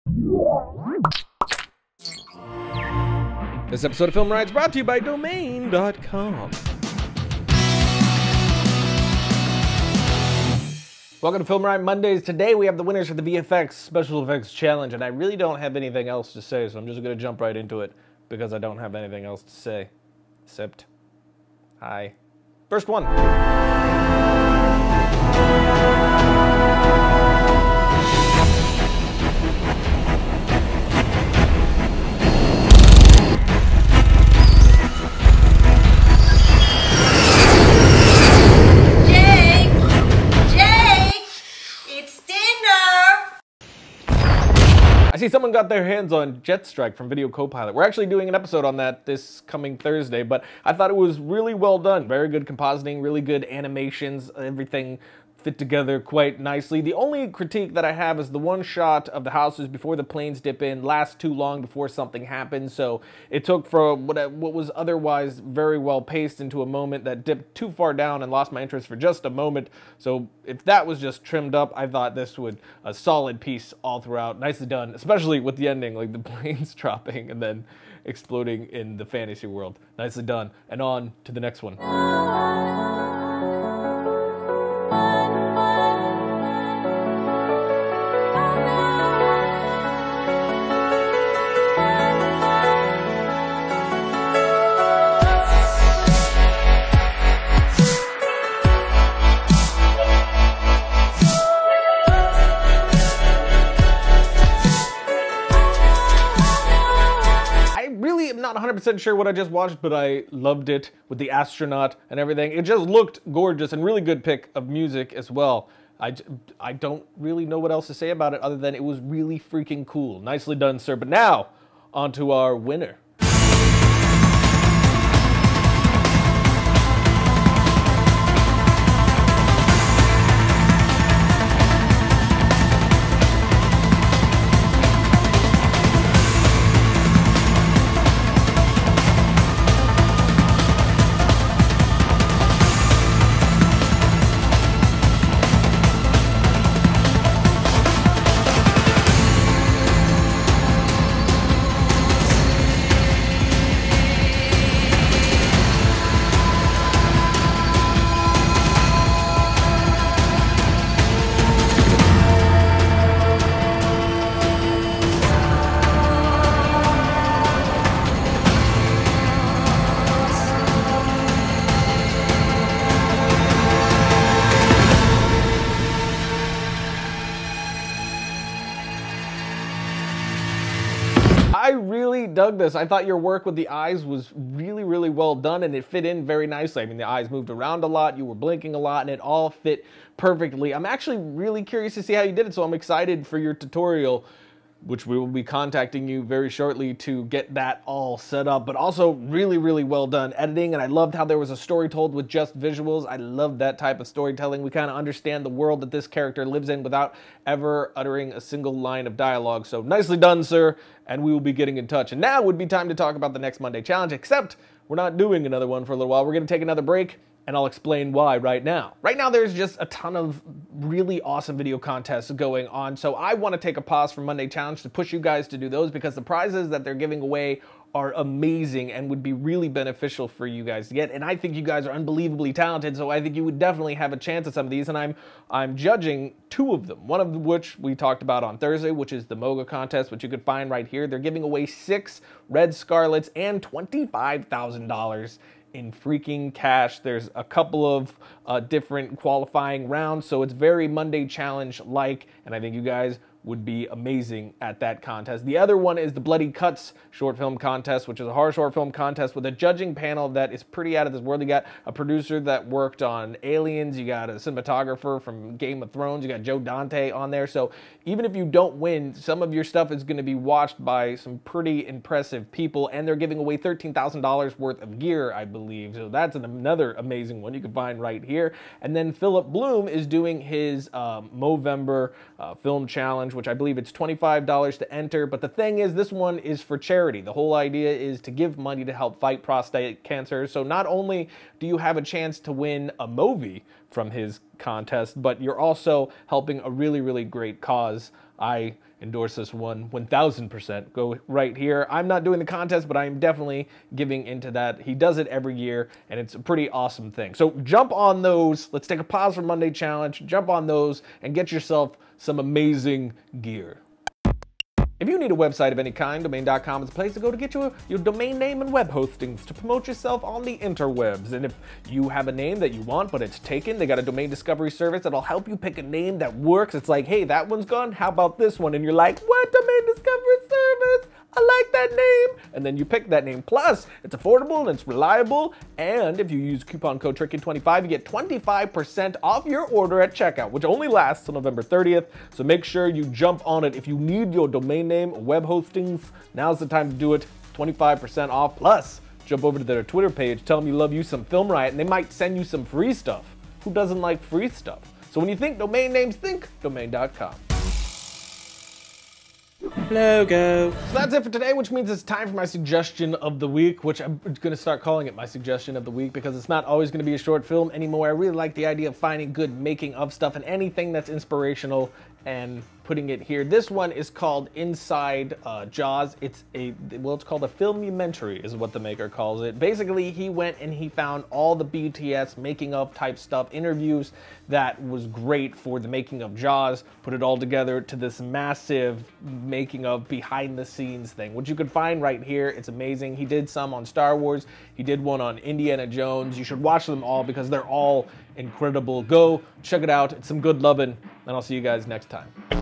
This episode of Film Riot is brought to you by Domain.com. Welcome to Film Riot Mondays. Today we have the winners for the VFX Special Effects Challenge, and I really don't have anything else to say, so I'm just going to jump right into it because I don't have anything else to say. Except, hi. First one. I see someone got their hands on Jet Strike from Video Copilot. We're actually doing an episode on that this coming Thursday, but I thought it was really well done. Very good compositing, really good animations, everything fit together quite nicely. The only critique that I have is the one shot of the houses before the planes dip in lasts too long before something happens, so it took for what was otherwise very well paced into a moment that dipped too far down and lost my interest for just a moment. So if that was just trimmed up, I thought this would a solid piece all throughout. Nicely done, especially with the ending, like the planes dropping and then exploding in the fantasy world. Nicely done. And on to the next one. I'm not 100% sure what I just watched, but I loved it with the astronaut and everything. It just looked gorgeous and really good pick of music as well. I don't really know what else to say about it other than it was really freaking cool. Nicely done, sir. But now, on to our winner. I really dug this. I thought your work with the eyes was really, really well done, and it fit in very nicely. I mean, the eyes moved around a lot, you were blinking a lot, and it all fit perfectly. I'm actually really curious to see how you did it, so I'm excited for your tutorial, which we will be contacting you very shortly to get that all set up, but also really, really well done editing, and I loved how there was a story told with just visuals. I love that type of storytelling. We kind of understand the world that this character lives in without ever uttering a single line of dialogue, so nicely done, sir, and we will be getting in touch. And now would be time to talk about the next Monday challenge, except we're not doing another one for a little while. We're going to take another break, and I'll explain why right now. Right now, there's just a ton of really awesome video contests going on, so I want to take a pause from Monday Challenge to push you guys to do those because the prizes that they're giving away are amazing and would be really beneficial for you guys to get, and I think you guys are unbelievably talented, so I think you would definitely have a chance at some of these, and I'm judging two of them, one of which we talked about on Thursday, which is the MOGA contest, which you could find right here. They're giving away 6 Red Scarlets and $25,000 in freaking cash. There's a couple of different qualifying rounds, so it's very Monday Challenge-like, and I think you guys would be amazing at that contest. The other one is the Bloody Cuts short film contest, which is a horror short film contest with a judging panel that is pretty out of this world. You got a producer that worked on Aliens, you got a cinematographer from Game of Thrones, you got Joe Dante on there, so even if you don't win, some of your stuff is going to be watched by some pretty impressive people, and they're giving away $13,000 worth of gear, I believe, so that's another amazing one you can find right here. And then Philip Bloom is doing his Movember film challenge, which I believe it's $25 to enter, but the thing is, this one is for charity. The whole idea is to give money to help fight prostate cancer, so not only do you have a chance to win a movie from his contest, but you're also helping a really, really great cause I endorse this one 1000%. Go right here. I'm not doing the contest, but I am definitely giving into that. He does it every year, and it's a pretty awesome thing. So jump on those. Let's take a pause for Monday challenge. Jump on those and get yourself some amazing gear. If you need a website of any kind, domain.com is a place to go to get your domain name and web hostings to promote yourself on the interwebs. And if you have a name that you want, but it's taken, they got a domain discovery service that'll help you pick a name that works. It's like, hey, that one's gone. How about this one? And you're like, what domain discovery service? I like that name. And then you pick that name. Plus, it's affordable and it's reliable. And if you use coupon code TRICKY25, you get 25% off your order at checkout, which only lasts till November 30th. So make sure you jump on it. If you need your domain name, web hostings, now's the time to do it. 25% off. Plus, jump over to their Twitter page, tell them you love you some Film Riot, and they might send you some free stuff. Who doesn't like free stuff? So when you think domain names, think domain.com. Logo. So that's it for today, which means it's time for my suggestion of the week, which I'm going to start calling it my suggestion of the week because it's not always going to be a short film anymore. I really like the idea of finding good making of stuff and anything that's inspirational and putting it here. This one is called Inside Jaws. It's called a filmumentary is what the maker calls it. Basically, he went and he found all the BTS making of type stuff, interviews that was great for the making of Jaws, put it all together to this massive making of behind the scenes thing, which you can find right here. It's amazing. He did some on Star Wars. He did one on Indiana Jones. You should watch them all because they're all incredible. Go check it out. It's some good loving, and I'll see you guys next time.